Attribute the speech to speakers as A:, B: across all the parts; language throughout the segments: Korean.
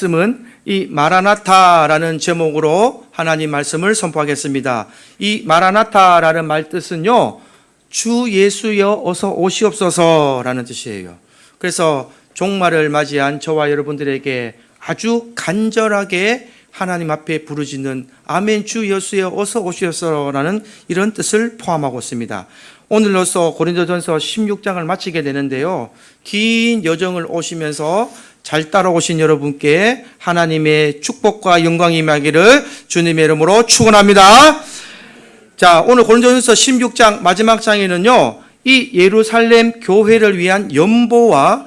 A: 말씀은 이 마라나타라는 제목으로 하나님 말씀을 선포하겠습니다. 이 마라나타라는 말 뜻은요, 주 예수여 어서 오시옵소서라는 뜻이에요. 그래서 종말을 맞이한 저와 여러분들에게 아주 간절하게 하나님 앞에 부르짖는 아멘 주 예수여 어서 오시옵소서라는 이런 뜻을 포함하고 있습니다. 오늘로써 고린도전서 16장을 마치게 되는데요, 긴 여정을 오시면서 잘 따라오신 여러분께 하나님의 축복과 영광이 임하기를 주님의 이름으로 축원합니다. 자, 오늘 고린도전서 16장 마지막 장에는요, 이 예루살렘 교회를 위한 연보와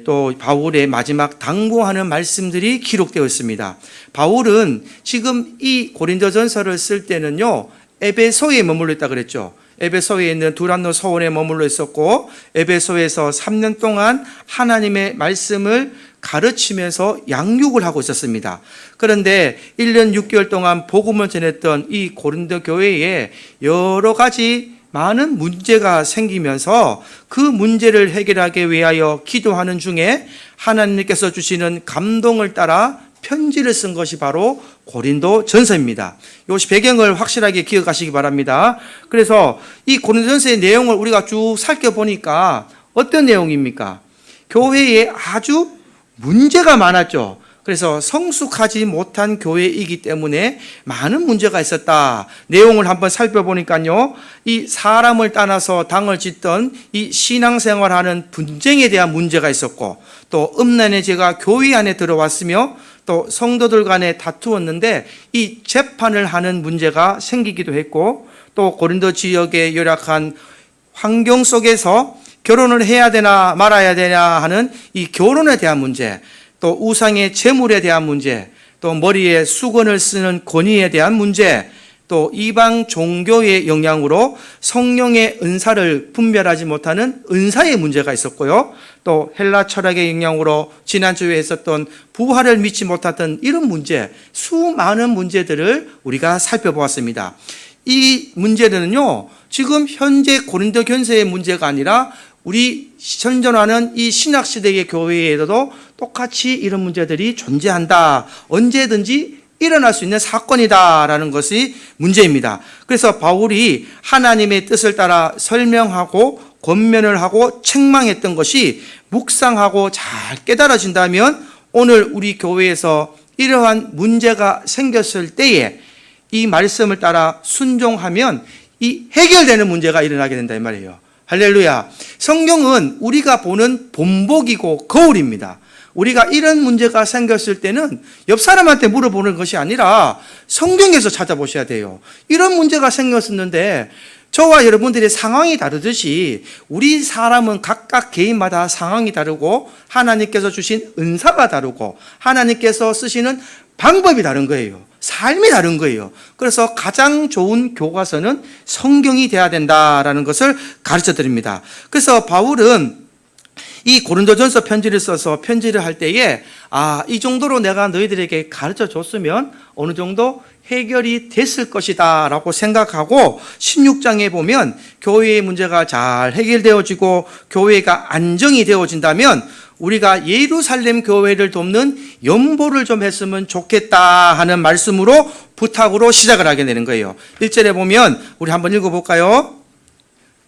A: 또 바울의 마지막 당부하는 말씀들이 기록되어 있습니다. 바울은 지금 이 고린도전서를 쓸 때는요, 에베소에 머물러 있다 그랬죠. 에베소에 있는 두란노 서원에 머물러 있었고, 에베소에서 3년 동안 하나님의 말씀을 가르치면서 양육을 하고 있었습니다. 그런데 1년 6개월 동안 복음을 전했던 이 고린도 교회에 여러 가지 많은 문제가 생기면서 그 문제를 해결하기 위하여 기도하는 중에 하나님께서 주시는 감동을 따라 편지를 쓴 것이 바로 고린도 전서입니다. 이것이 배경을 확실하게 기억하시기 바랍니다. 그래서 이 고린도 전서의 내용을 우리가 쭉 살펴보니까 어떤 내용입니까? 교회에 아주 문제가 많았죠. 그래서 성숙하지 못한 교회이기 때문에 많은 문제가 있었다. 내용을 한번 살펴보니까요, 이 사람을 따라서 당을 짓던 이 신앙생활하는 분쟁에 대한 문제가 있었고, 또 음란의 죄가 교회 안에 들어왔으며 또 성도들 간에 다투었는데 이 재판을 하는 문제가 생기기도 했고, 또 고린도 지역의 열악한 환경 속에서 결혼을 해야 되나 말아야 되냐 하는 이 결혼에 대한 문제, 또 우상의 제물에 대한 문제, 또 머리에 수건을 쓰는 권위에 대한 문제, 또 이방 종교의 영향으로 성령의 은사를 분별하지 못하는 은사의 문제가 있었고요. 또 헬라 철학의 영향으로 지난주에 했었던 부활을 믿지 못했던 이런 문제, 수많은 문제들을 우리가 살펴보았습니다. 이 문제들은요, 지금 현재 고린도 교회의 문제가 아니라 우리 현존하는 이 신학시대의 교회에도 똑같이 이런 문제들이 존재한다. 언제든지 일어날 수 있는 사건이다라는 것이 문제입니다. 그래서 바울이 하나님의 뜻을 따라 설명하고 권면을 하고 책망했던 것이 묵상하고 잘 깨달아진다면 오늘 우리 교회에서 이러한 문제가 생겼을 때에 이 말씀을 따라 순종하면 이 해결되는 문제가 일어나게 된다 이 말이에요. 할렐루야. 성경은 우리가 보는 본보기고 거울입니다. 우리가 이런 문제가 생겼을 때는 옆 사람한테 물어보는 것이 아니라 성경에서 찾아보셔야 돼요. 이런 문제가 생겼었는데 저와 여러분들의 상황이 다르듯이 우리 사람은 각각 개인마다 상황이 다르고 하나님께서 주신 은사가 다르고 하나님께서 쓰시는 방법이 다른 거예요. 삶이 다른 거예요. 그래서 가장 좋은 교과서는 성경이 돼야 된다라는 것을 가르쳐 드립니다. 그래서 바울은 이 고린도전서 편지를 써서 편지를 할 때에 이 정도로 내가 너희들에게 가르쳐 줬으면 어느 정도 해결이 됐을 것이다 라고 생각하고 16장에 보면 교회의 문제가 잘 해결되어지고 교회가 안정이 되어진다면 우리가 예루살렘 교회를 돕는 연보를 좀 했으면 좋겠다 하는 말씀으로 부탁으로 시작을 하게 되는 거예요. 1절에 보면 우리 한번 읽어볼까요?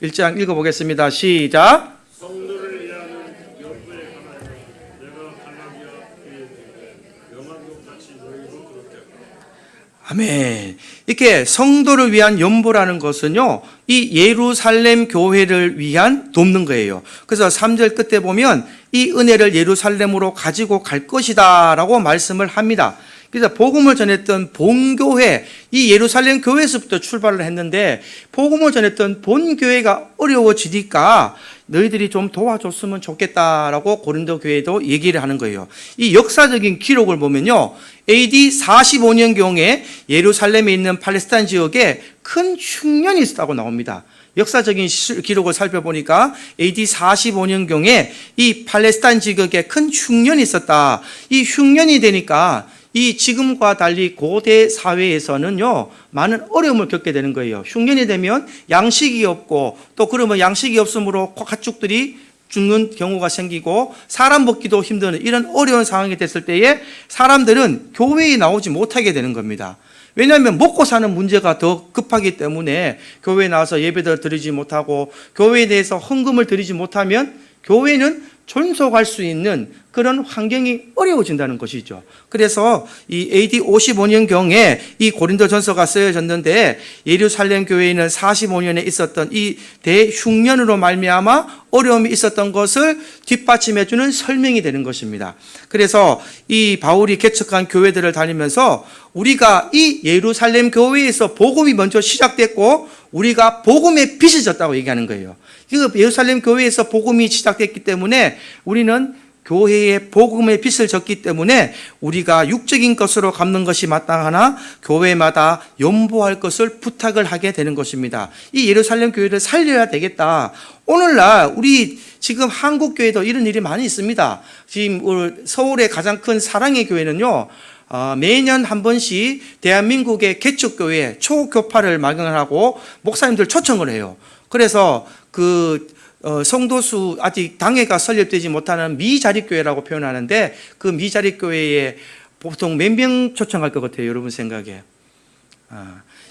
A: 1장 읽어보겠습니다. 시작.
B: 성도를 위하는 연보에 관하여 내가 갈라디아 교회에 영광도 같이 너희로 들었다.
A: 아멘. 이렇게 성도를 위한 연보라는 것은요, 이 예루살렘 교회를 위한 돕는 거예요. 그래서 3절 끝에 보면 이 은혜를 예루살렘으로 가지고 갈 것이다 라고 말씀을 합니다. 그래서 복음을 전했던 본교회, 이 예루살렘 교회에서부터 출발을 했는데 복음을 전했던 본교회가 어려워지니까 너희들이 좀 도와줬으면 좋겠다라고 고린도 교회도 얘기를 하는 거예요. 이 역사적인 기록을 보면요, AD 45년경에 예루살렘에 있는 팔레스타인 지역에 큰 흉년이 있었다고 나옵니다. 역사적인 기록을 살펴보니까 AD 45년경에 이 팔레스타인 지역에 큰 흉년이 있었다. 이 흉년이 되니까 이 지금과 달리 고대 사회에서는요, 많은 어려움을 겪게 되는 거예요. 흉년이 되면 양식이 없고 또 그러면 양식이 없으므로 가축들이 죽는 경우가 생기고 사람 먹기도 힘든 이런 어려운 상황이 됐을 때에 사람들은 교회에 나오지 못하게 되는 겁니다. 왜냐하면 먹고 사는 문제가 더 급하기 때문에 교회에 나와서 예배를 드리지 못하고 교회에 대해서 헌금을 드리지 못하면 교회는 존속할 수 있는 그런 환경이 어려워진다는 것이죠. 그래서 이 AD 55년경에 이 고린도전서가 쓰여졌는데 예루살렘 교회에는 45년에 있었던 이 대흉년으로 말미암아 어려움이 있었던 것을 뒷받침해 주는 설명이 되는 것입니다. 그래서 이 바울이 개척한 교회들을 다니면서 우리가 이 예루살렘 교회에서 복음이 먼저 시작됐고 우리가 복음의 빛이 졌다고 얘기하는 거예요. 그 예루살렘 교회에서 복음이 시작됐기 때문에 우리는 교회의 복음의 빛을 졌기 때문에 우리가 육적인 것으로 갚는 것이 마땅하나 교회마다 연보할 것을 부탁을 하게 되는 것입니다. 이 예루살렘 교회를 살려야 되겠다. 오늘날 우리 지금 한국 교회도 이런 일이 많이 있습니다. 지금 서울의 가장 큰 사랑의 교회는요, 매년 한 번씩 대한민국의 개척교회 초교파를 마련하고 목사님들 초청을 해요. 그래서 성도수 아직 당회가 설립되지 못하는 미자립교회라고 표현하는데 그 미자립교회에 보통 몇 명 초청할 것 같아요, 여러분 생각에?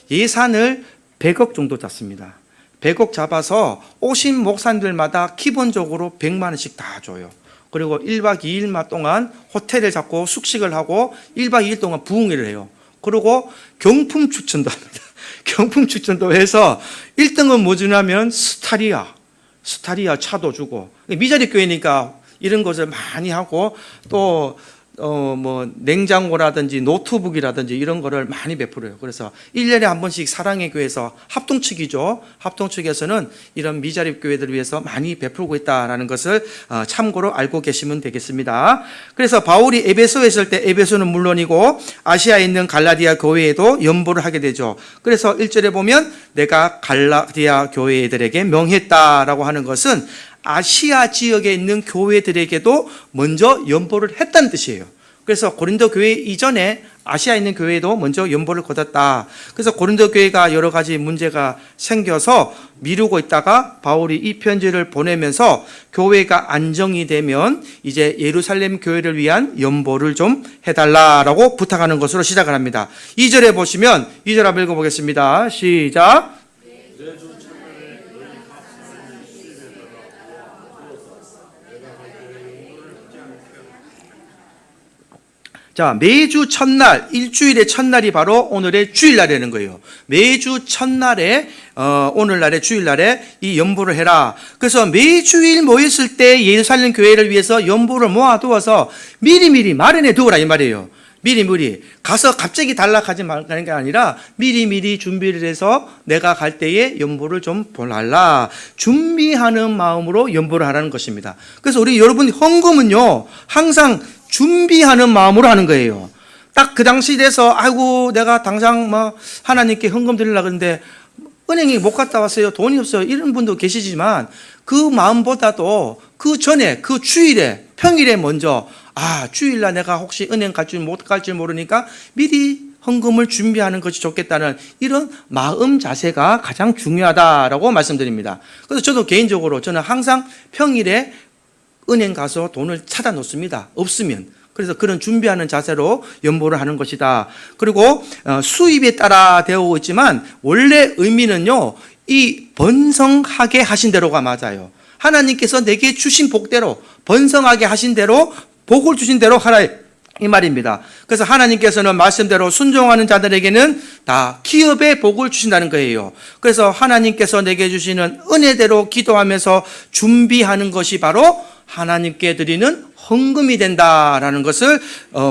A: 예산을 100억 정도 잡습니다. 100억 잡아서 오신 목사님들마다 기본적으로 100만 원씩 다 줘요. 그리고 1박 2일 동안 호텔을 잡고 숙식을 하고 1박 2일 동안 부흥회를 해요. 그리고 경품 추천도 합니다. 경품 추천도 해서 1등은 뭐 주냐면 스타리아 차도 주고, 미자립 교회니까 이런 것을 많이 하고 또 냉장고라든지 노트북이라든지 이런 거를 많이 베풀어요. 그래서 1년에 한 번씩 사랑의 교회에서 합동측이죠. 합동측에서는 이런 미자립 교회들을 위해서 많이 베풀고 있다라는 것을 참고로 알고 계시면 되겠습니다. 그래서 바울이 에베소에 있을 때 에베소는 물론이고 아시아에 있는 갈라디아 교회에도 연보를 하게 되죠. 그래서 1절에 보면 내가 갈라디아 교회들에게 명했다라고 하는 것은 아시아 지역에 있는 교회들에게도 먼저 연보를 했다는 뜻이에요. 그래서 고린도 교회 이전에 아시아에 있는 교회도 먼저 연보를 거뒀다. 그래서 고린도 교회가 여러 가지 문제가 생겨서 미루고 있다가 바울이 이 편지를 보내면서 교회가 안정이 되면 이제 예루살렘 교회를 위한 연보를 좀 해달라라고 부탁하는 것으로 시작을 합니다. 2절에 보시면 2절 한번 읽어보겠습니다. 시작. 자, 매주 첫날, 일주일의 첫날이 바로 오늘의 주일날이라는 거예요. 매주 첫날에, 오늘날의 주일날에 이 연보를 해라. 그래서 매주일 모였을 때 예루살렘 교회를 위해서 연보를 모아두어서 미리미리 마련해 두어라 이 말이에요. 미리미리 가서 갑자기 달락하지 말라는 게 아니라 미리미리 준비를 해서 내가 갈 때에 연보를 좀 보랄라. 준비하는 마음으로 연보를 하라는 것입니다. 그래서 우리 여러분 헌금은요, 항상 준비하는 마음으로 하는 거예요. 딱 그 당시 돼서 아이고 내가 당장 하나님께 헌금 드리려고 그러는데 은행에 못 갔다 왔어요. 돈이 없어요. 이런 분도 계시지만 그 마음보다도 그 전에 그 주일에 평일에 먼저 주일날 내가 혹시 은행 갈 줄 못 갈 줄 모르니까 미리 헌금을 준비하는 것이 좋겠다는 이런 마음 자세가 가장 중요하다라고 말씀드립니다. 그래서 저도 개인적으로 저는 항상 평일에 은행 가서 돈을 찾아 놓습니다. 없으면. 그래서 그런 준비하는 자세로 연보를 하는 것이다. 그리고 수입에 따라 되어 있지만 원래 의미는요, 이 번성하게 하신 대로가 맞아요. 하나님께서 내게 주신 복대로 번성하게 하신 대로 복을 주신 대로 하라 이 말입니다. 그래서 하나님께서는 말씀대로 순종하는 자들에게는 다 기업의 복을 주신다는 거예요. 그래서 하나님께서 내게 주시는 은혜대로 기도하면서 준비하는 것이 바로 하나님께 드리는 헌금이 된다라는 것을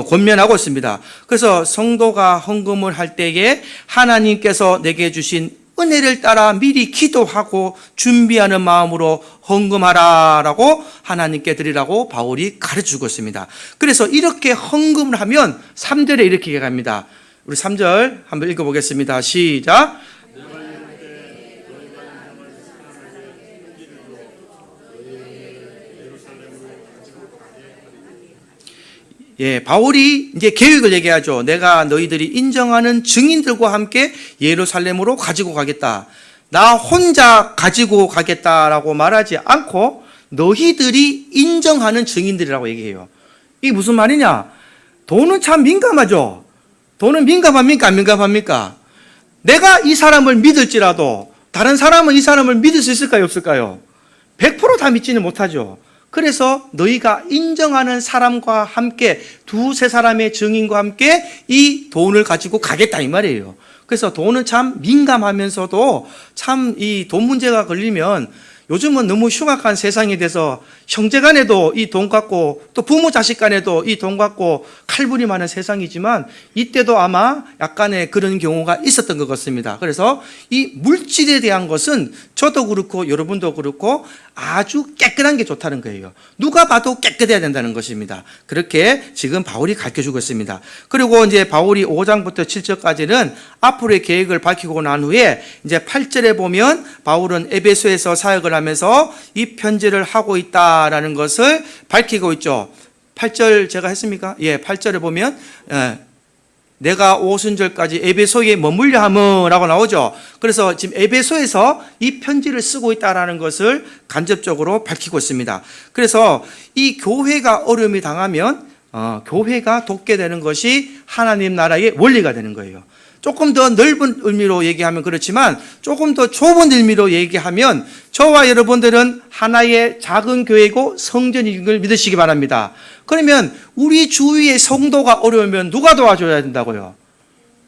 A: 권면하고 있습니다. 그래서 성도가 헌금을 할 때에 하나님께서 내게 주신 은혜를 따라 미리 기도하고 준비하는 마음으로 헌금하라라고 하나님께 드리라고 바울이 가르쳐주고 있습니다. 그래서 이렇게 헌금을 하면 3절에 이렇게 갑니다. 우리 3절 한번 읽어보겠습니다. 시작. 예, 바울이 이제 계획을 얘기하죠. 내가 너희들이 인정하는 증인들과 함께 예루살렘으로 가지고 가겠다. 나 혼자 가지고 가겠다라고 말하지 않고 너희들이 인정하는 증인들이라고 얘기해요. 이게 무슨 말이냐? 돈은 참 민감하죠. 돈은 민감합니까? 안 민감합니까? 내가 이 사람을 믿을지라도 다른 사람은 이 사람을 믿을 수 있을까요? 없을까요? 100%다 믿지는 못하죠. 그래서 너희가 인정하는 사람과 함께 두세 사람의 증인과 함께 이 돈을 가지고 가겠다 이 말이에요. 그래서 돈은 참 민감하면서도 참 이 돈 문제가 걸리면 요즘은 너무 흉악한 세상이 돼서 형제 간에도 이 돈 갖고 또 부모 자식 간에도 이 돈 갖고 칼부림 하는 세상이지만 이때도 아마 약간의 그런 경우가 있었던 것 같습니다. 그래서 이 물질에 대한 것은 저도 그렇고 여러분도 그렇고 아주 깨끗한 게 좋다는 거예요. 누가 봐도 깨끗해야 된다는 것입니다. 그렇게 지금 바울이 가르쳐주고 있습니다. 그리고 이제 바울이 5장부터 7절까지는 앞으로의 계획을 밝히고 난 후에 이제 8절에 보면 바울은 에베소에서 사역을 하면서 이 편지를 하고 있다라는 것을 밝히고 있죠. 8절 제가 했습니까? 예, 8절에 보면 내가 오순절까지 에베소에 머물려 함이라고 나오죠. 그래서 지금 에베소에서 이 편지를 쓰고 있다라는 것을 간접적으로 밝히고 있습니다. 그래서 이 교회가 어려움이 당하면 교회가 돕게 되는 것이 하나님 나라의 원리가 되는 거예요. 조금 더 넓은 의미로 얘기하면 그렇지만 조금 더 좁은 의미로 얘기하면 저와 여러분들은 하나의 작은 교회고 성전인 걸 믿으시기 바랍니다. 그러면 우리 주위의 성도가 어려우면 누가 도와줘야 된다고요?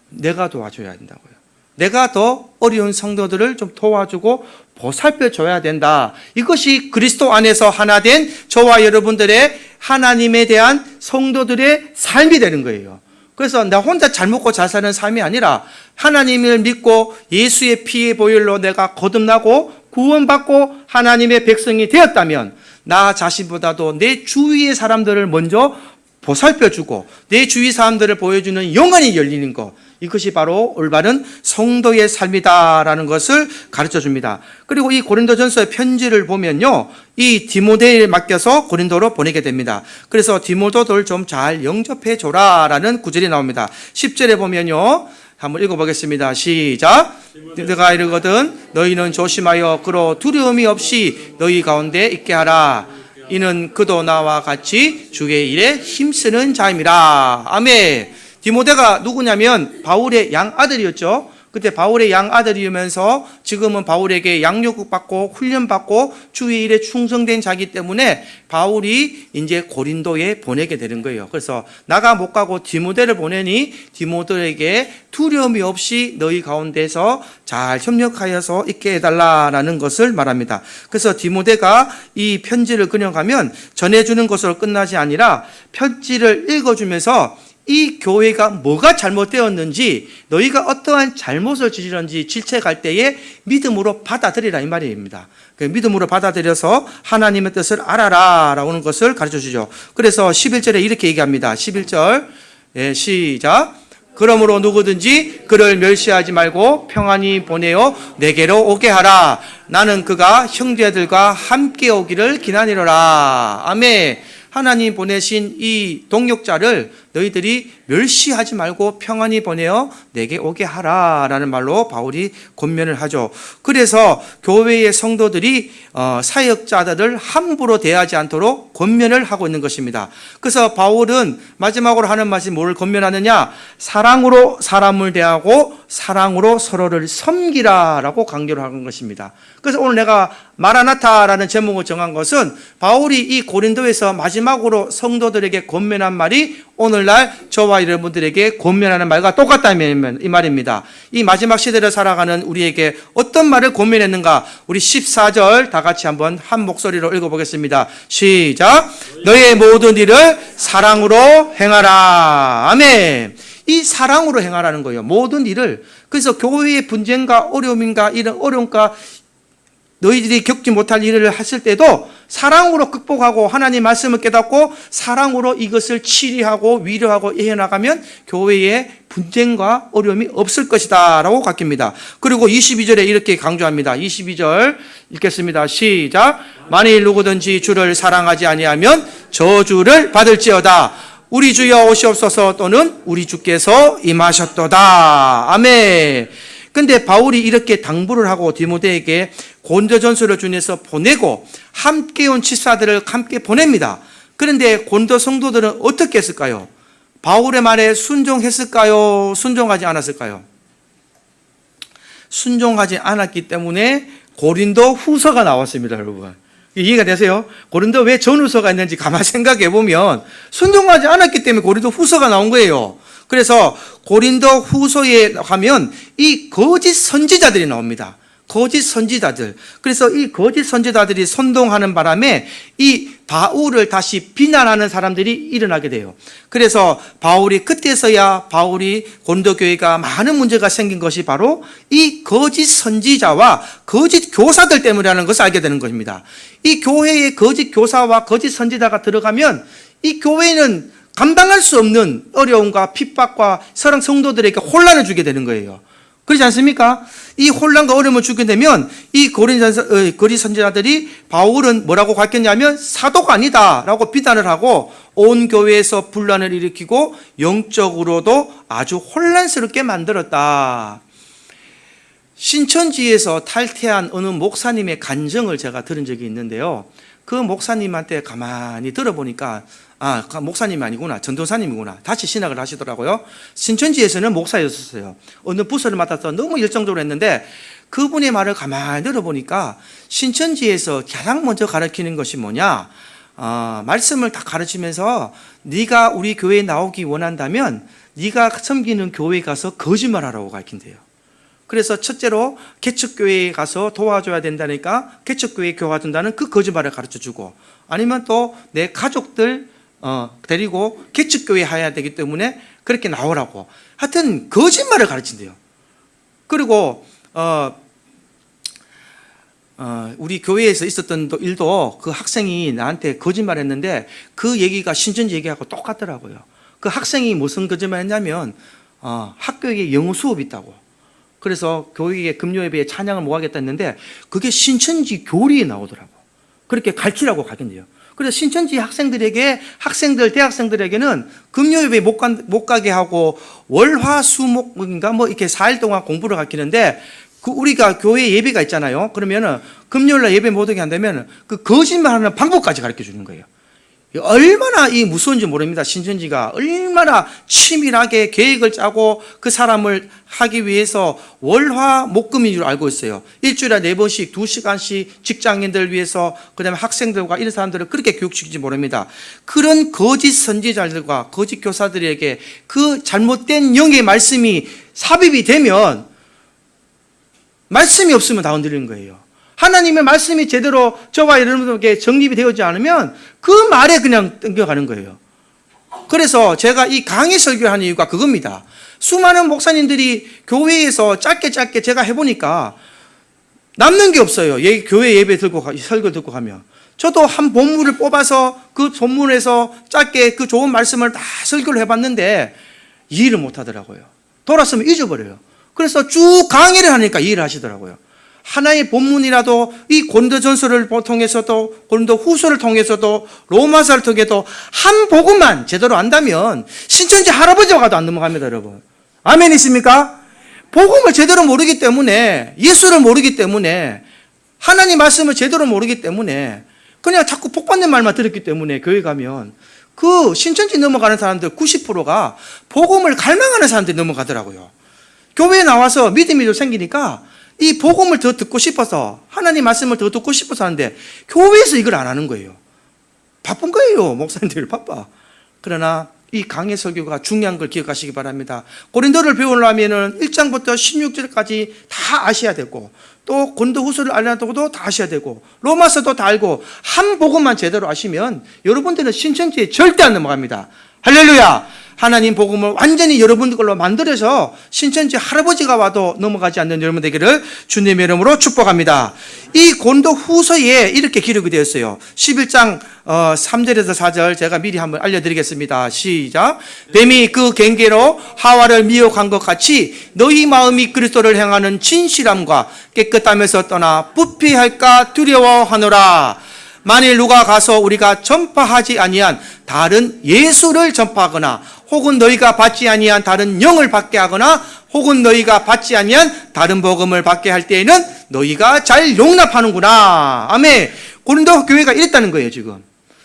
A: 내가 도와줘야 된다고요. 내가 더 어려운 성도들을 좀 도와주고 보살펴줘야 된다. 이것이 그리스도 안에서 하나 된 저와 여러분들의 하나님에 대한 성도들의 삶이 되는 거예요. 그래서 나 혼자 잘 먹고 잘 사는 삶이 아니라 하나님을 믿고 예수의 피의 보혈로 내가 거듭나고 구원받고 하나님의 백성이 되었다면 나 자신보다도 내 주위의 사람들을 먼저 보살펴주고 내 주위 사람들을 보여주는 영안이 열리는 것, 이것이 바로 올바른 성도의 삶이다라는 것을 가르쳐 줍니다. 그리고 이 고린도전서의 편지를 보면요, 이 디모데에 맡겨서 고린도로 보내게 됩니다. 그래서 디모도를 좀 잘 영접해 줘라라는 구절이 나옵니다. 10절에 보면요, 한번 읽어보겠습니다. 시작. 내가 이르거든 너희는 조심하여 그로 두려움이 없이 너희 가운데 있게 하라. 이는 그도 나와 같이 주의 일에 힘쓰는 자임이라. 아멘. 디모데가 누구냐면 바울의 양아들이었죠. 그때 바울의 양아들이면서 지금은 바울에게 양육을 받고 훈련받고 주의 일에 충성된 자기 때문에 바울이 이제 고린도에 보내게 되는 거예요. 그래서 나가 못 가고 디모데를 보내니 디모데에게 두려움이 없이 너희 가운데서 잘 협력하여서 있게 해달라라는 것을 말합니다. 그래서 디모데가 이 편지를 그려가면 전해주는 것으로 끝나지 아니라 편지를 읽어주면서 이 교회가 뭐가 잘못되었는지 너희가 어떠한 잘못을 저지른지 질책할 때에 믿음으로 받아들이라 이 말입니다. 믿음으로 받아들여서 하나님의 뜻을 알아라 라고 하는 것을 가르쳐주죠. 그래서 11절에 이렇게 얘기합니다. 11절 시작. 그러므로 누구든지 그를 멸시하지 말고 평안히 보내어 내게로 오게 하라. 나는 그가 형제들과 함께 오기를 기다리노라. 아멘. 하나님 보내신 이 동역자를 너희들이 멸시하지 말고 평안히 보내어 내게 오게 하라라는 말로 바울이 권면을 하죠. 그래서 교회의 성도들이 사역자들을 함부로 대하지 않도록 권면을 하고 있는 것입니다. 그래서 바울은 마지막으로 하는 말이 뭘 권면하느냐? 사랑으로 사람을 대하고 사랑으로 서로를 섬기라라고 강조를 하는 것입니다. 그래서 오늘 내가 마라나타라는 제목을 정한 것은 바울이 이 고린도에서 마지막으로 성도들에게 권면한 말이 오늘날 저와 여러분들에게 권면하는 말과 똑같다면 이 말입니다. 이 마지막 시대를 살아가는 우리에게 어떤 말을 권면했는가? 우리 14절 다 같이 한번 한 목소리로 읽어보겠습니다. 시작. 너의 모든 일을 사랑으로 행하라. 아멘. 이 사랑으로 행하라는 거예요. 모든 일을. 그래서 교회의 분쟁과 어려움인가 이런 어려움과 너희들이 겪지 못할 일을 했을 때도 사랑으로 극복하고 하나님 말씀을 깨닫고 사랑으로 이것을 치리하고 위로하고 이해나가면 교회에 분쟁과 어려움이 없을 것이다 라고 가르칩니다. 그리고 22절에 이렇게 강조합니다. 22절 읽겠습니다. 시작. 만일 누구든지 주를 사랑하지 아니하면 저주를 받을지어다. 우리 주여 오시옵소서 또는 우리 주께서 임하셨도다. 아멘. 근데 바울이 이렇게 당부를 하고 디모데에게 고린도전서를 준해서 보내고 함께 온 집사들을 함께 보냅니다. 그런데 고린도 성도들은 어떻게 했을까요? 바울의 말에 순종했을까요? 순종하지 않았을까요? 순종하지 않았기 때문에 고린도 후서가 나왔습니다, 여러분. 이해가 되세요? 고린도 왜 전후서가 있는지 가만 생각해 보면 순종하지 않았기 때문에 고린도 후서가 나온 거예요. 그래서 고린도 후서에 가면 이 거짓 선지자들이 나옵니다. 거짓 선지자들. 그래서 이 거짓 선지자들이 선동하는 바람에 이 바울을 다시 비난하는 사람들이 일어나게 돼요. 그래서 바울이 그때서야 바울이 고린도 교회가 많은 문제가 생긴 것이 바로 이 거짓 선지자와 거짓 교사들 때문이라는 것을 알게 되는 것입니다. 이 교회에 거짓 교사와 거짓 선지자가 들어가면 이 교회는 감당할 수 없는 어려움과 핍박과 사랑 성도들에게 혼란을 주게 되는 거예요. 그렇지 않습니까? 이 혼란과 어려움을 주게 되면 이 거짓 선지자들이 바울은 뭐라고 가르쳤냐면 사도가 아니다라고 비난을 하고 온 교회에서 분란을 일으키고 영적으로도 아주 혼란스럽게 만들었다. 신천지에서 탈퇴한 어느 목사님의 간증을 제가 들은 적이 있는데요. 그 목사님한테 가만히 들어보니까 목사님이 아니구나, 전도사님이구나. 다시 신학을 하시더라고요. 신천지에서는 목사였었어요. 어느 부서를 맡아서 너무 열정적으로 했는데 그분의 말을 가만히 들어보니까 신천지에서 가장 먼저 가르치는 것이 뭐냐? 말씀을 다 가르치면서 네가 우리 교회에 나오기 원한다면 네가 섬기는 교회에 가서 거짓말하라고 가르친대요. 그래서 첫째로 개척교회에 가서 도와줘야 된다니까 개척교회에 교화준다는 그 거짓말을 가르쳐주고, 아니면 또 내 가족들 데리고 개척교회에 해야 되기 때문에 그렇게 나오라고. 하여튼 거짓말을 가르친대요. 그리고 우리 교회에서 있었던 일도 그 학생이 나한테 거짓말했는데 그 얘기가 신천지 얘기하고 똑같더라고요. 그 학생이 무슨 거짓말했냐면 학교에 영어 수업이 있다고. 그래서 교회에 금요예배에 찬양을 뭐 하겠다 했는데 그게 신천지 교리에 나오더라고. 그렇게 가르치라고 가겠네요. 그래서 신천지 대학생들에게는 금요예배 못 가게 하고 월화수목인가 뭐 이렇게 4일 동안 공부를 가르치는데 우리가 교회 예배가 있잖아요. 그러면은 금요일날 예배 못 오게 한다면 그 거짓말하는 방법까지 가르쳐 주는 거예요. 얼마나 이 무서운지 모릅니다. 신천지가 얼마나 치밀하게 계획을 짜고 그 사람을 하기 위해서 월화목금인 줄 알고 있어요. 일주일에 4번씩 2시간씩 직장인들 위해서, 그 다음에 학생들과 이런 사람들을 그렇게 교육시키지 모릅니다. 그런 거짓 선지자들과 거짓 교사들에게 그 잘못된 영의 말씀이 삽입이 되면 말씀이 없으면 다 흔들리는 거예요. 하나님의 말씀이 제대로 저와 여러분에게 정립이 되어지지 않으면 그 말에 그냥 땡겨가는 거예요. 그래서 제가 이 강의 설교하는 이유가 그겁니다. 수많은 목사님들이 교회에서 짧게 제가 해보니까 남는 게 없어요. 교회 예배 설교 듣고 가면. 저도 한 본문을 뽑아서 그 본문에서 짧게 그 좋은 말씀을 다 설교를 해봤는데 이해를 못 하더라고요. 돌았으면 잊어버려요. 그래서 쭉 강의를 하니까 이해를 하시더라고요. 하나의 본문이라도 이 고린도전서를 통해서도 고린도 후서를 통해서도 로마서를 통해서도 한 복음만 제대로 안다면 신천지 할아버지와 가도 안 넘어갑니다, 여러분. 아멘이십니까? 복음을 제대로 모르기 때문에, 예수를 모르기 때문에, 하나님 말씀을 제대로 모르기 때문에 그냥 자꾸 복받는 말만 들었기 때문에 교회 가면 그 신천지 넘어가는 사람들 90%가 복음을 갈망하는 사람들이 넘어가더라고요. 교회에 나와서 믿음이 좀 생기니까 이 복음을 더 듣고 싶어서, 하나님 말씀을 더 듣고 싶어서 하는데 교회에서 이걸 안 하는 거예요. 바쁜 거예요. 목사님들 바빠. 그러나 이 강의 설교가 중요한 걸 기억하시기 바랍니다. 고린도를 배우려면 1장부터 16절까지 다 아셔야 되고, 또 고린도 후서를 알려도 다 아셔야 되고, 로마서도 다 알고, 한 복음만 제대로 아시면 여러분들은 신천지에 절대 안 넘어갑니다. 할렐루야! 하나님 복음을 완전히 여러분들 걸로 만들어서 신천지 할아버지가 와도 넘어가지 않는 여러분 되기를 주님의 이름으로 축복합니다. 이 고린도 후서에 이렇게 기록이 되었어요. 11장 3절에서 4절 제가 미리 한번 알려드리겠습니다. 시작. 뱀이 그 갱계로 하와를 미혹한 것 같이 너희 마음이 그리스도를 향하는 진실함과 깨끗함에서 떠나 부패할까 두려워하노라. 만일 누가 가서 우리가 전파하지 아니한 다른 예수를 전파하거나 혹은 너희가 받지 아니한 다른 영을 받게 하거나 혹은 너희가 받지 아니한 다른 복음을 받게 할 때에는 너희가 잘 용납하는구나. 아멘. 고린도 교회가 이랬다는 거예요, 지금.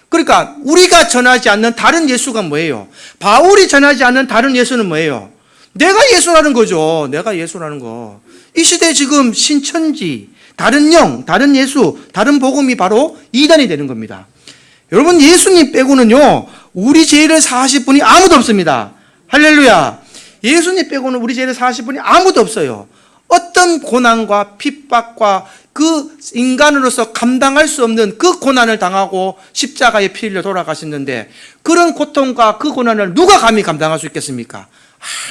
A: 그러니까 우리가 전하지 않는 다른 예수가 뭐예요? 바울이 전하지 않는 다른 예수는 뭐예요? 내가 예수라는 거죠. 내가 예수라는 거. 이 시대에 지금 신천지, 다른 영, 다른 예수, 다른 복음이 바로 이단이 되는 겁니다. 여러분, 예수님 빼고는요, 우리 죄를 사하실 분이 아무도 없습니다. 할렐루야. 예수님 빼고는 우리 죄를 사하실 분이 아무도 없어요. 어떤 고난과 핍박과 그 인간으로서 감당할 수 없는 그 고난을 당하고 십자가에 피 흘려 돌아가셨는데, 그런 고통과 그 고난을 누가 감히 감당할 수 있겠습니까?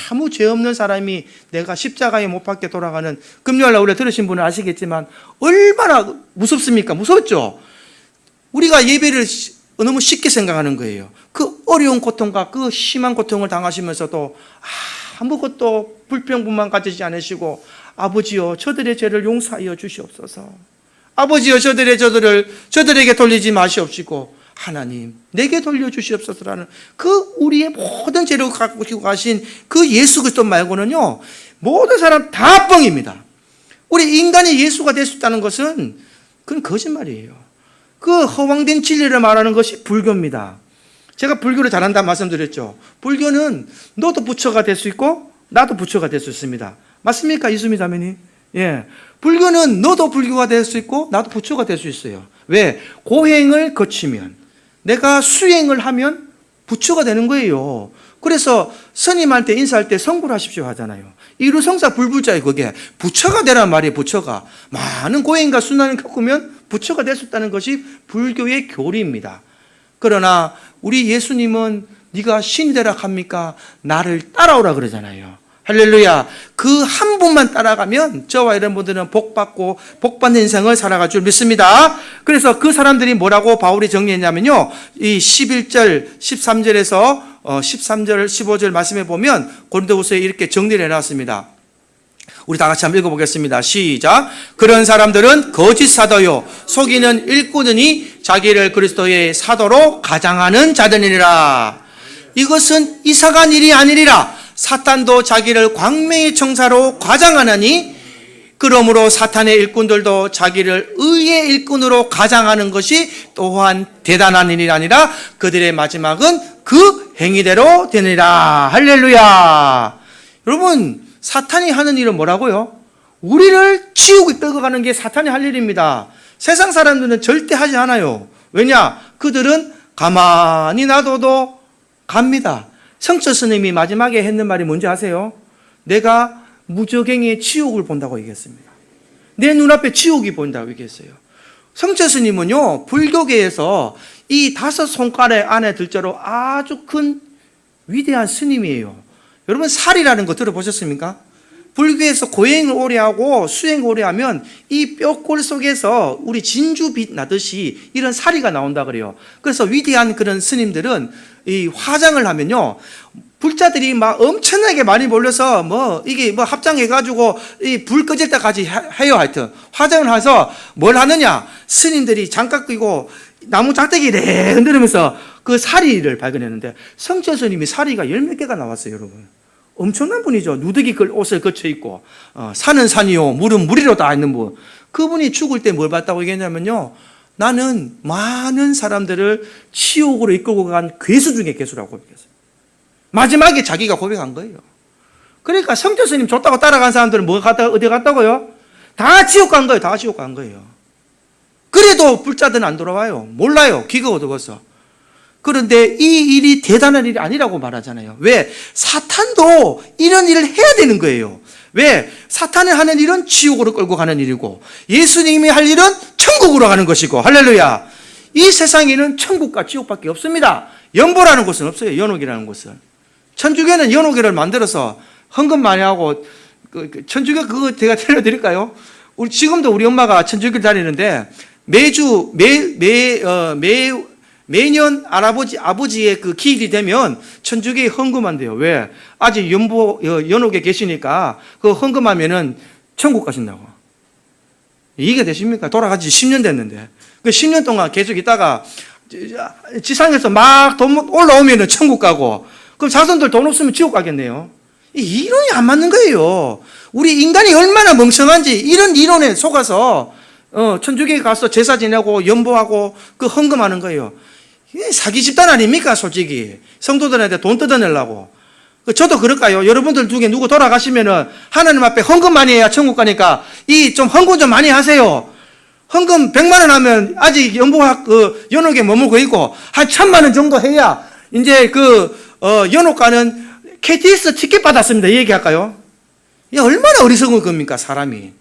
A: 아무 죄 없는 사람이 내가 십자가에 못 박게 돌아가는, 금요일날 우리 들으신 분은 아시겠지만 얼마나 무섭습니까? 무섭죠? 우리가 예배를 너무 쉽게 생각하는 거예요. 그 어려운 고통과 그 심한 고통을 당하시면서도 아무것도 불평분만 가지지 않으시고, 아버지여 저들의 죄를 용서하여 주시옵소서. 아버지여 저들에게 돌리지 마시옵시고, 하나님 내게 돌려주시옵소서라는 그 우리의 모든 죄를 갖고 가신 그 예수 그리스도 말고는요, 모든 사람 다 뻥입니다. 우리 인간이 예수가 될 수 있다는 것은 그건 거짓말이에요. 그 허황된 진리를 말하는 것이 불교입니다. 제가 불교를 잘한다 말씀드렸죠. 불교는 너도 부처가 될 수 있고 나도 부처가 될 수 있습니다. 맞습니까, 이수미 자매님? 예. 불교는 너도 불교가 될 수 있고 나도 부처가 될 수 있어요. 왜? 고행을 거치면, 내가 수행을 하면 부처가 되는 거예요. 그래서 스님한테 인사할 때 성불하십시오 하잖아요. 이루성사 불불자에 그게 부처가 되란 말이에요. 부처가 많은 고행과 순환을 겪으면 부처가 될 수 있다는 것이 불교의 교리입니다. 그러나 우리 예수님은 네가 신이 되라 합니까? 나를 따라오라 그러잖아요. 할렐루야. 그 한 분만 따라가면 저와 여러분들은 복받고 복받는 인생을 살아갈 줄 믿습니다. 그래서 그 사람들이 뭐라고 바울이 정리했냐면요, 이 11절 13절에서 13절 15절 말씀해 보면 고린도후서에 이렇게 정리를 해놨습니다. 우리 다 같이 한번 읽어보겠습니다. 시작. 그런 사람들은 거짓 사도요 속이는 일꾼이니 자기를 그리스도의 사도로 가장하는 자들이니라. 이것은 이상한 일이 아니리라. 사탄도 자기를 광명의 청사로 과장하나니, 그러므로 사탄의 일꾼들도 자기를 의의 일꾼으로 가장하는 것이 또한 대단한 일이 아니라 그들의 마지막은 그 행위대로 되니라. 할렐루야. 여러분, 사탄이 하는 일은 뭐라고요? 우리를 치우고 끌고 가는 게 사탄이 할 일입니다. 세상 사람들은 절대 하지 않아요. 왜냐? 그들은 가만히 놔둬도 갑니다. 성철 스님이 마지막에 했는 말이 뭔지 아세요? 내가 무적행의 지옥을 본다고 얘기했습니다. 내 눈앞에 지옥이 보인다고 얘기했어요. 성철 스님은요, 불교계에서 이 5 손가락 안에 들 자로 아주 큰 위대한 스님이에요. 여러분, 살이라는 거 들어보셨습니까? 불교에서 고행을 오래 하고 수행을 오래 하면 이 뼈골 속에서 우리 진주빛 나듯이 이런 사리가 나온다 그래요. 그래서 위대한 그런 스님들은 이 화장을 하면요, 불자들이 막 엄청나게 많이 몰려서 이게 합장해가지고 이 불 꺼질 때까지 해요. 하여튼 화장을 해서 뭘 하느냐, 스님들이 장갑 끼고 나무 작대기를 흔들면서 그 사리를 발견했는데, 성철 스님이 사리가 10몇 개가 나왔어요. 여러분, 엄청난 분이죠. 누더기 옷을 거쳐 입고, 산은 산이요 물은 물이로 다 있는 분. 그분이 죽을 때 뭘 봤다고 얘기했냐면요, 나는 많은 사람들을 치욕으로 이끌고 간 괴수 중에 괴수라고 고백했어요. 마지막에 자기가 고백한 거예요. 그러니까 성철 스님 좋다고 따라간 사람들은 어디 갔다고요? 다 지옥 간 거예요. 다 지옥 간 거예요. 그래도 불자들은 안 돌아와요. 몰라요. 기가 어두워서. 그런데 이 일이 대단한 일이 아니라고 말하잖아요. 왜? 사탄도 이런 일을 해야 되는 거예요. 왜? 사탄이 하는 일은 지옥으로 끌고 가는 일이고, 예수님이 할 일은 천국으로 가는 것이고, 할렐루야. 이 세상에는 천국과 지옥밖에 없습니다. 연보라는 곳은 없어요. 연옥이라는 곳은. 천주교는 연옥교를 만들어서 헌금 많이 하고, 천주교 그거 제가 들려드릴까요? 지금도 우리 엄마가 천주교를 다니는데 매년 아버지의 그 기일이 되면 천주교에 헌금한대요. 왜? 아직 연옥에 계시니까 그 헌금하면은 천국 가신다고. 이게 되십니까? 돌아가지 10년 됐는데. 그 10년 동안 계속 있다가 지상에서 막 돈 올라오면은 천국 가고, 그럼 자손들 돈 없으면 지옥 가겠네요. 이 이론이 안 맞는 거예요. 우리 인간이 얼마나 멍청한지 이런 이론에 속아서 천주교에 가서 제사 지내고 연보하고 그 헌금하는 거예요. 이게 사기 집단 아닙니까, 솔직히. 성도들한테 돈 뜯어내려고. 저도 그럴까요? 여러분들 중에 누구 돌아가시면은 하나님 앞에 헌금 많이 해야 천국 가니까 이 좀 헌금 좀 많이 하세요. 헌금 100만 원 하면 아직 연보학 연옥에 머물고 있고 한 1000만 원 정도 해야 이제 연옥 가는 KTX 티켓 받았습니다. 이 얘기할까요? 얼마나 어리석은 겁니까, 사람이.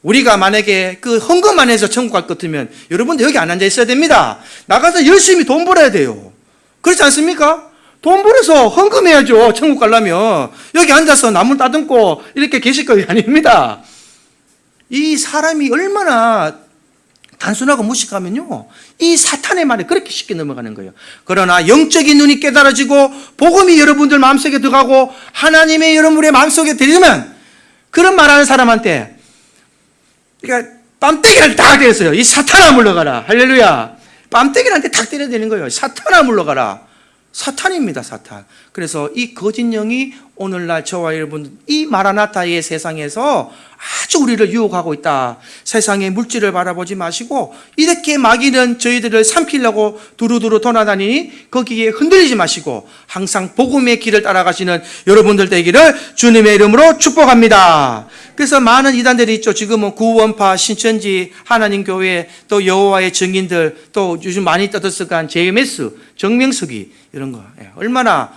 A: 우리가 만약에 그 헌금만 해서 천국 갈 것 같으면 여러분들 여기 안 앉아 있어야 됩니다. 나가서 열심히 돈 벌어야 돼요. 그렇지 않습니까? 돈 벌어서 헌금해야죠. 천국 가려면. 여기 앉아서 나물 따듬고 이렇게 계실 거 아닙니다. 이 사람이 얼마나 단순하고 무식하면요, 이 사탄의 말에 그렇게 쉽게 넘어가는 거예요. 그러나 영적인 눈이 깨달아지고 복음이 여러분들 마음속에 들어가고 하나님의 여러분의 마음속에 들으면 그런 말하는 사람한테 그러니까 뺨때기를 딱 때렸어요. 이 사탄아 물러가라. 할렐루야. 뺨때기한테 탁 때려야 되는 거예요. 사탄아 물러가라. 사탄입니다, 사탄. 그래서 이 거짓 영이 오늘날 저와 여러분 이 마라나타의 세상에서 아주 우리를 유혹하고 있다. 세상의 물질을 바라보지 마시고 이렇게 마귀는 저희들을 삼키려고 두루두루 돌아다니니 거기에 흔들리지 마시고 항상 복음의 길을 따라가시는 여러분들 되기를 주님의 이름으로 축복합니다. 그래서 많은 이단들이 있죠. 지금은 구원파, 신천지, 하나님교회, 또 여호와의 증인들, 또 요즘 많이 떠들썩한 JMS, 정명석이 이런 거 얼마나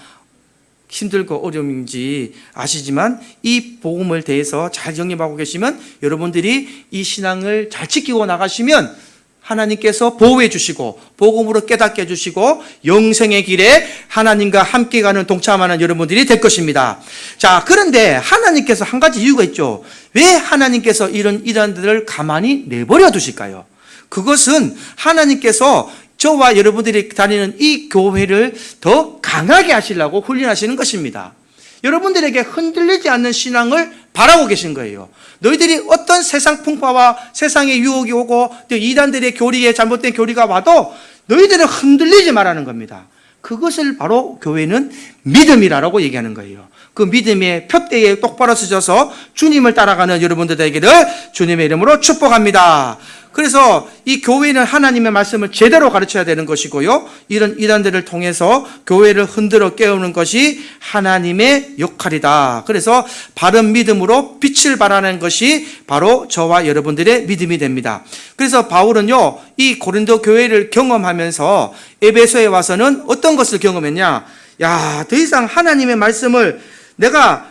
A: 힘들고 어려움인지 아시지만 이 복음을 대해서 잘 영입하고 계시면 여러분들이 이 신앙을 잘 지키고 나가시면 하나님께서 보호해 주시고 복음으로 깨닫게 해주시고 영생의 길에 하나님과 함께 가는 동참하는 여러분들이 될 것입니다. 자, 그런데 하나님께서 한 가지 이유가 있죠. 왜 하나님께서 이런 이단들을 가만히 내버려 두실까요? 그것은 하나님께서 저와 여러분들이 다니는 이 교회를 더 강하게 하시려고 훈련하시는 것입니다. 여러분들에게 흔들리지 않는 신앙을 바라고 계신 거예요. 너희들이 어떤 세상 풍파와 세상의 유혹이 오고 또 이단들의 교리에 잘못된 교리가 와도 너희들은 흔들리지 말라는 겁니다. 그것을 바로 교회는 믿음이라고 얘기하는 거예요. 그 믿음의 표대에 똑바로 서셔서 주님을 따라가는 여러분들 되기를 주님의 이름으로 축복합니다. 그래서 이 교회는 하나님의 말씀을 제대로 가르쳐야 되는 것이고요. 이런 이단들을 통해서 교회를 흔들어 깨우는 것이 하나님의 역할이다. 그래서 바른 믿음으로 빛을 발하는 것이 바로 저와 여러분들의 믿음이 됩니다. 그래서 바울은요, 이 고린도 교회를 경험하면서 에베소에 와서는 어떤 것을 경험했냐? 야, 더 이상 하나님의 말씀을 내가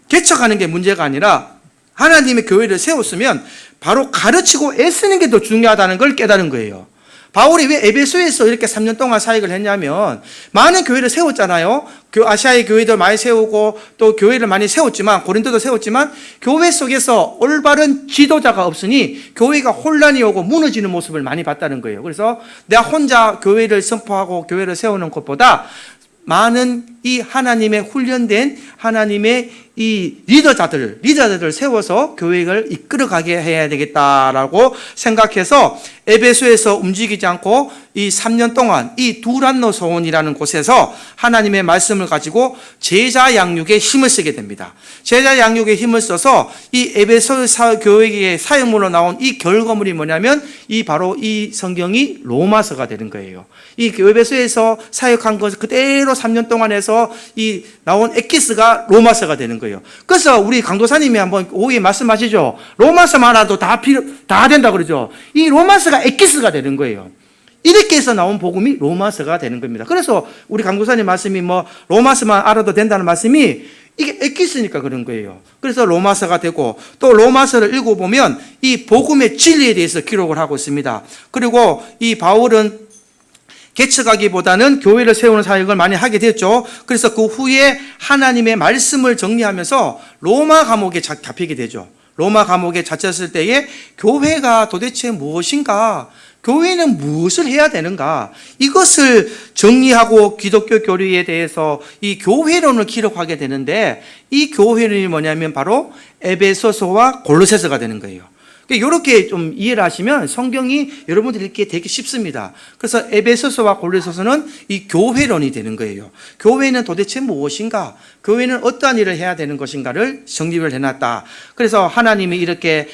A: 개척하는 게 문제가 아니라 하나님의 교회를 세웠으면 바로 가르치고 애쓰는 게 더 중요하다는 걸 깨달은 거예요. 바울이 왜 에베소에서 이렇게 3년 동안 사역을 했냐면 많은 교회를 세웠잖아요. 아시아의 교회들 많이 세우고 또 교회를 많이 세웠지만 고린도도 세웠지만 교회 속에서 올바른 지도자가 없으니 교회가 혼란이 오고 무너지는 모습을 많이 봤다는 거예요. 그래서 내가 혼자 교회를 선포하고 교회를 세우는 것보다 많은 이 하나님의 훈련된 하나님의 이 리더자들을 세워서 교회를 이끌어가게 해야 되겠다라고 생각해서 에베소에서 움직이지 않고 이 3년 동안 이 두란노 소원이라는 곳에서 하나님의 말씀을 가지고 제자 양육에 힘을 쓰게 됩니다. 제자 양육에 힘을 써서 이 에베소 교회의 사역문으로 나온 이 결과물이 뭐냐면 바로 이 성경이 로마서가 되는 거예요. 이 에베소에서 사역한 것 그대로 3년 동안 해서 이 나온 엑기스가 로마서가 되는 거예요. 그래서 우리 강도사님이 한번 오후에 말씀하시죠. 로마서만 하나도 다 된다 그러죠. 이 로마서가 엑기스가 되는 거예요. 이렇게 해서 나온 복음이 로마서가 되는 겁니다. 그래서 우리 강도사님 말씀이 로마서만 알아도 된다는 말씀이 이게 엑기스니까 그런 거예요. 그래서 로마서가 되고 또 로마서를 읽어보면 이 복음의 진리에 대해서 기록을 하고 있습니다. 그리고 이 바울은 개척하기보다는 교회를 세우는 사역을 많이 하게 됐죠. 그래서 그 후에 하나님의 말씀을 정리하면서 로마 감옥에 잡히게 되죠. 로마 감옥에 갇혔을 때에 교회가 도대체 무엇인가? 교회는 무엇을 해야 되는가? 이것을 정리하고 기독교 교리에 대해서 이 교회론을 기록하게 되는데 이 교회론이 뭐냐면 바로 에베소서와 골로새서가 되는 거예요. 이렇게 좀 이해를 하시면 성경이 여러분들에게 되게 쉽습니다. 그래서 에베소서와 골로새서는 이 교회론이 되는 거예요. 교회는 도대체 무엇인가? 교회는 어떠한 일을 해야 되는 것인가를 정립을 해놨다. 그래서 하나님이 이렇게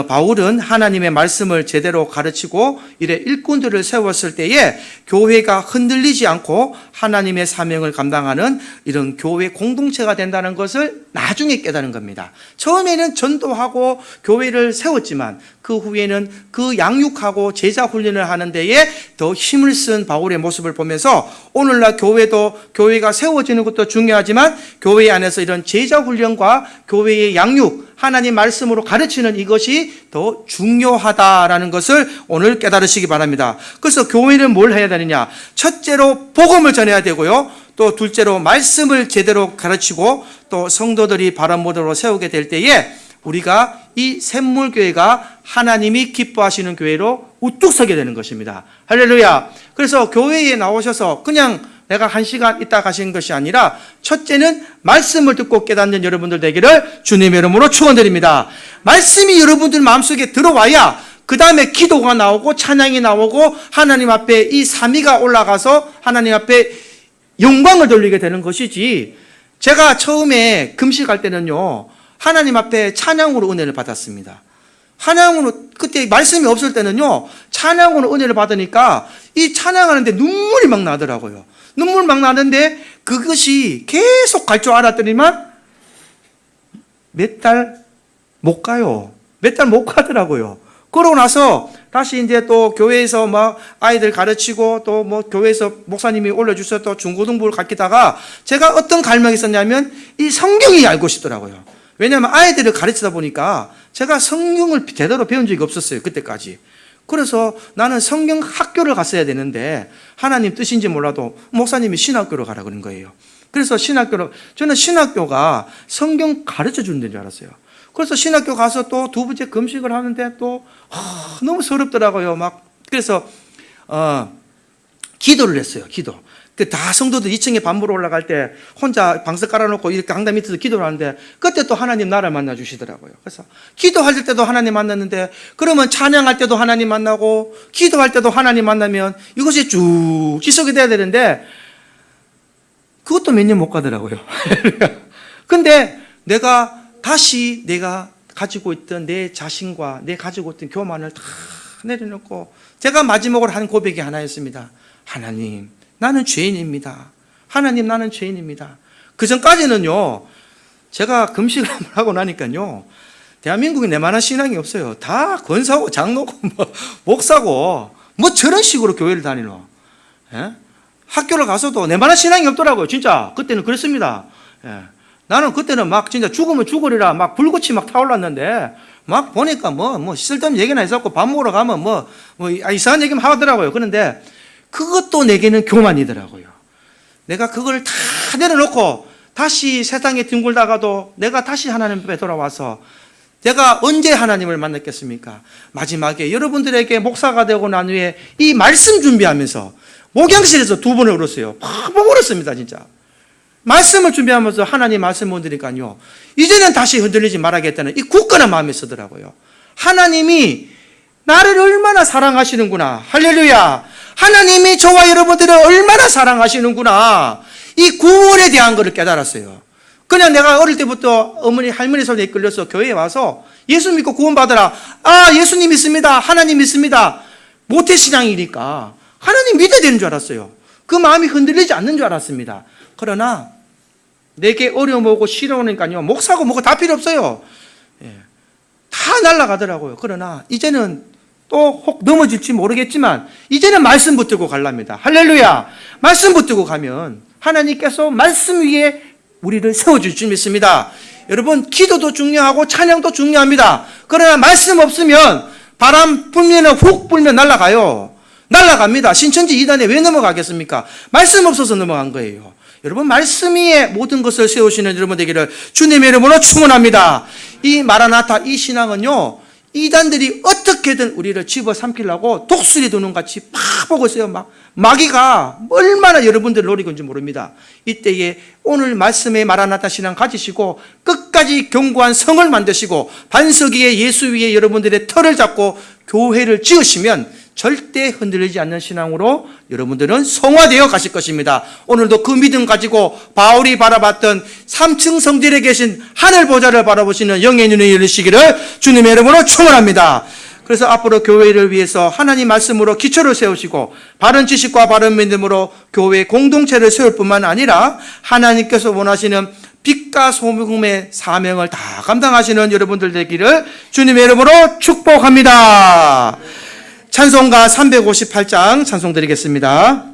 A: 바울은 하나님의 말씀을 제대로 가르치고 이래 일꾼들을 세웠을 때에 교회가 흔들리지 않고 하나님의 사명을 감당하는 이런 교회 공동체가 된다는 것을 나중에 깨달은 겁니다. 처음에는 전도하고 교회를 세웠지만 그 후에는 그 양육하고 제자 훈련을 하는 데에 더 힘을 쓴 바울의 모습을 보면서 오늘날 교회가 세워지는 것도 중요하지만 교회 안에서 이런 제자 훈련과 교회의 양육, 하나님 말씀으로 가르치는 이것이 더 중요하다라는 것을 오늘 깨달으시기 바랍니다. 그래서 교회는 뭘 해야 되느냐? 첫째로 복음을 전해야 되고요. 또 둘째로 말씀을 제대로 가르치고 또 성도들이 바른 모델로 세우게 될 때에 우리가 이 샘물교회가 하나님이 기뻐하시는 교회로 우뚝 서게 되는 것입니다. 할렐루야. 그래서 교회에 나오셔서 그냥 내가 1시간 있다 가시는 것이 아니라 첫째는 말씀을 듣고 깨닫는 여러분들 되기를 주님의 이름으로 축원드립니다. 말씀이 여러분들 마음속에 들어와야 그 다음에 기도가 나오고 찬양이 나오고 하나님 앞에 이 삼위가 올라가서 하나님 앞에 영광을 돌리게 되는 것이지. 제가 처음에 금식할 때는요, 하나님 앞에 찬양으로 은혜를 받았습니다. 찬양으로, 그때 말씀이 없을 때는요, 찬양으로 은혜를 받으니까 이 찬양하는데 눈물이 막 나더라고요. 눈물 막 나는데 그것이 계속 갈 줄 알았더니만 몇 달 못 가요. 몇 달 못 가더라고요. 그러고 나서 다시 이제 또 교회에서 막 아이들 가르치고 또 뭐 교회에서 목사님이 올려주셔서 또 중고등부를 가르치다가 제가 어떤 갈망이 있었냐면 이 성경이 알고 싶더라고요. 왜냐하면 아이들을 가르치다 보니까 제가 성경을 제대로 배운 적이 없었어요. 그때까지. 그래서 나는 성경 학교를 갔어야 되는데 하나님 뜻인지 몰라도 목사님이 신학교로 가라 그런 거예요. 그래서 저는 신학교가 성경 가르쳐 주는 데인 줄 알았어요. 그래서 신학교 가서 또 두 번째 금식을 하는데 또 너무 서럽더라고요. 그래서 기도를 했어요. 기도. 다 성도들 2층에 밥 먹으러 올라갈 때 혼자 방석 깔아놓고 이렇게 강당 밑에서 기도를 하는데 그때 또 하나님 나를 만나 주시더라고요. 그래서 기도할 때도 하나님 만났는데 그러면 찬양할 때도 하나님 만나고 기도할 때도 하나님 만나면 이것이 쭉 지속이 돼야 되는데 그것도 몇 년 못 가더라고요. 근데 내가 가지고 있던 내 자신과 내 가지고 있던 교만을 다 내려놓고 제가 마지막으로 한 고백이 하나였습니다. 하나님, 나는 죄인입니다. 하나님, 나는 죄인입니다. 그 전까지는요, 제가 금식을 하고 나니까요, 대한민국에 내만한 신앙이 없어요. 다 권사고 장로고 목사고 저런 식으로 교회를 다니노. 예? 학교를 가서도 내만한 신앙이 없더라고요. 진짜 그때는 그랬습니다. 예. 나는 그때는 진짜 죽으면 죽으리라 불꽃이 타올랐는데 보니까 쓸데없는 얘기나 했었고 밥 먹으러 가면 이상한 얘기만 하더라고요. 그런데 그것도 내게는 교만이더라고요. 내가 그걸 다 내려놓고 다시 세상에 뒹굴다가도 내가 다시 하나님 앞에 돌아와서 내가 언제 하나님을 만났겠습니까? 마지막에 여러분들에게 목사가 되고 난 후에 이 말씀 준비하면서 목양실에서 2번을 울었어요. 팍 울었습니다, 진짜. 말씀을 준비하면서 하나님 말씀을 드리니까요. 이제는 다시 흔들리지 말아야겠다는 이 굳건한 마음이 서더라고요. 하나님이 나를 얼마나 사랑하시는구나. 할렐루야. 하나님이 저와 여러분들을 얼마나 사랑하시는구나. 이 구원에 대한 것을 깨달았어요. 그냥 내가 어릴 때부터 어머니, 할머니 손에 이끌려서 교회에 와서 예수 믿고 구원받으라. 예수님 믿습니다. 하나님 믿습니다. 모태신앙이니까 하나님 믿어야 되는 줄 알았어요. 그 마음이 흔들리지 않는 줄 알았습니다. 그러나 내게 어려움 오고 싫어오니까요, 목사고 뭐고 다 필요 없어요. 다 날아가더라고요. 그러나 이제는 또 혹 넘어질지 모르겠지만 이제는 말씀 붙들고 가랍니다. 할렐루야. 말씀 붙들고 가면 하나님께서 말씀 위에 우리를 세워줄 줄 믿습니다. 여러분, 기도도 중요하고 찬양도 중요합니다. 그러나 말씀 없으면 바람 불면 훅 불면 날아가요. 날아갑니다. 신천지 2단에 왜 넘어가겠습니까? 말씀 없어서 넘어간 거예요. 여러분, 말씀 위에 모든 것을 세우시는 여러분 되기를 주님의 이름으로 축원합니다. 이 마라나타, 이 신앙은요, 이단들이 어떻게든 우리를 집어삼키려고 독수리 도는 같이 팍 보고 있어요. 마귀가 얼마나 여러분들 노리고 있는지 모릅니다. 이때에 오늘 말씀의 마라나타 신앙 가지시고 끝까지 끝까지 견고한 성을 만드시고 반석 위에 예수 위에 여러분들의 터를 잡고 교회를 지으시면 절대 흔들리지 않는 신앙으로 여러분들은 성화되어 가실 것입니다. 오늘도 그 믿음 가지고 바울이 바라봤던 3층 성전에 계신 하늘 보좌를 바라보시는 영의 눈이 열리시기를 주님의 이름으로 축원합니다. 그래서 앞으로 교회를 위해서 하나님 말씀으로 기초를 세우시고 바른 지식과 바른 믿음으로 교회 공동체를 세울 뿐만 아니라 하나님께서 원하시는 빛과 소금의 사명을 다 감당하시는 여러분들 되기를 주님의 이름으로 축복합니다. 찬송가 358장 찬송 드리겠습니다.